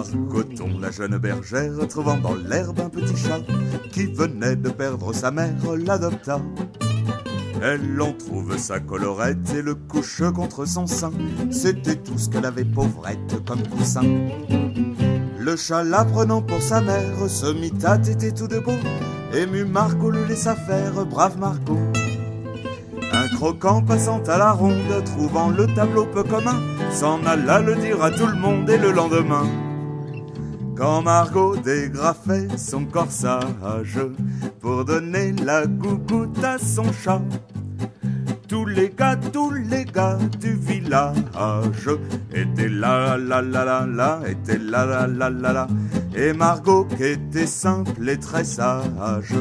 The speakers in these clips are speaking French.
Margoton, la jeune bergère, trouvant dans l'herbe un petit chat qui venait de perdre sa mère, l'adopta. Elle en trouve sa collerette et le couche contre son sein. C'était tout ce qu'elle avait, pauvrette, comme coussin. Le chat, la prenant pour sa mère, se mit à téter tout debout. Ému, Margot le laissa faire, brave Margot. Un croquant passant à la ronde, trouvant le tableau peu commun, s'en alla le dire à tout le monde et le lendemain. Quand Margot dégrafait son corsage pour donner la gougoute à son chat, tous les gars du village étaient là, étaient là. Et Margot, qui était simple et très sage,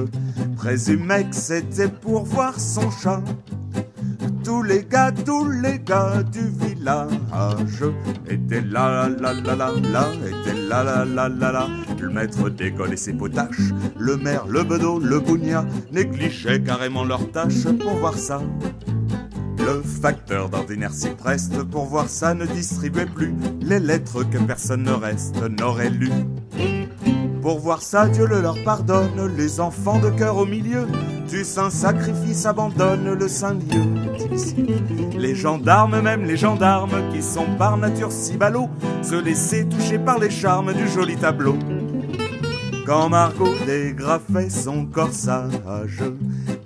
présumait que c'était pour voir son chat. Tous les gars du village étaient là, étaient là. Le maître d'école et ses potaches, le maire, le bedeau, le bougnat, négligeaient carrément leurs tâches pour voir ça. Le facteur d'ordinaire s'y preste, pour voir ça ne distribuait plus les lettres que personne ne reste n'aurait lues. Pour voir ça, Dieu le leur pardonne, les enfants de cœur au milieu du saint sacrifice abandonnent le saint lieu. Les gendarmes, même les gendarmes, qui sont par nature si ballots, se laissaient toucher par les charmes du joli tableau. Quand Margot dégrafait son corsage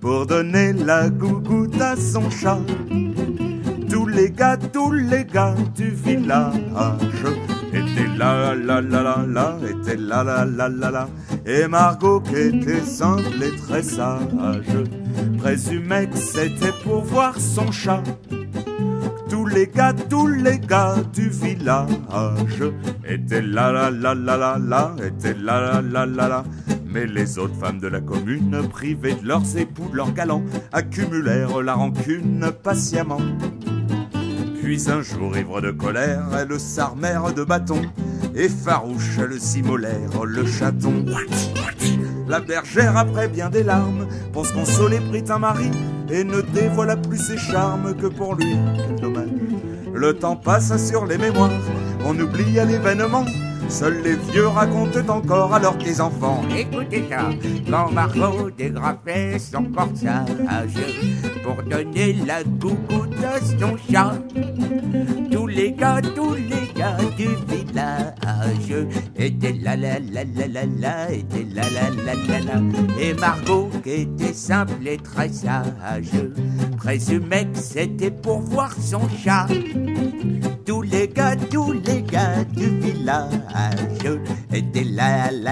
pour donner la gougoute à son chat, tous les gars du village étaient là, étaient là. Et Margot, qui était simple et très sage, présumait que c'était pour voir son chat. Tous les gars du village étaient là, étaient là. Mais les autres femmes de la commune, privées de leurs époux, de leurs galants, accumulèrent la rancune patiemment. Puis un jour, ivre de colère, elles s'armèrent de bâtons, et farouche, elles s'immolèrent le chaton. La bergère, après bien des larmes, pour se consoler, prit un mari, et ne dévoila plus ses charmes que pour lui. Quel dommage. Le temps passa sur les mémoires, on oublia l'événement. Seuls les vieux racontent encore à leurs petits enfants. Écoutez ça, quand Margot dégrafait son corsage pour donner la gougoute à son chat, tous les gars du village étaient là, étaient là. Et Margot, qui était simple et très sage, présumait que c'était pour voir son chat. Tous les gars du village étaient là, étaient là, étaient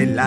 là.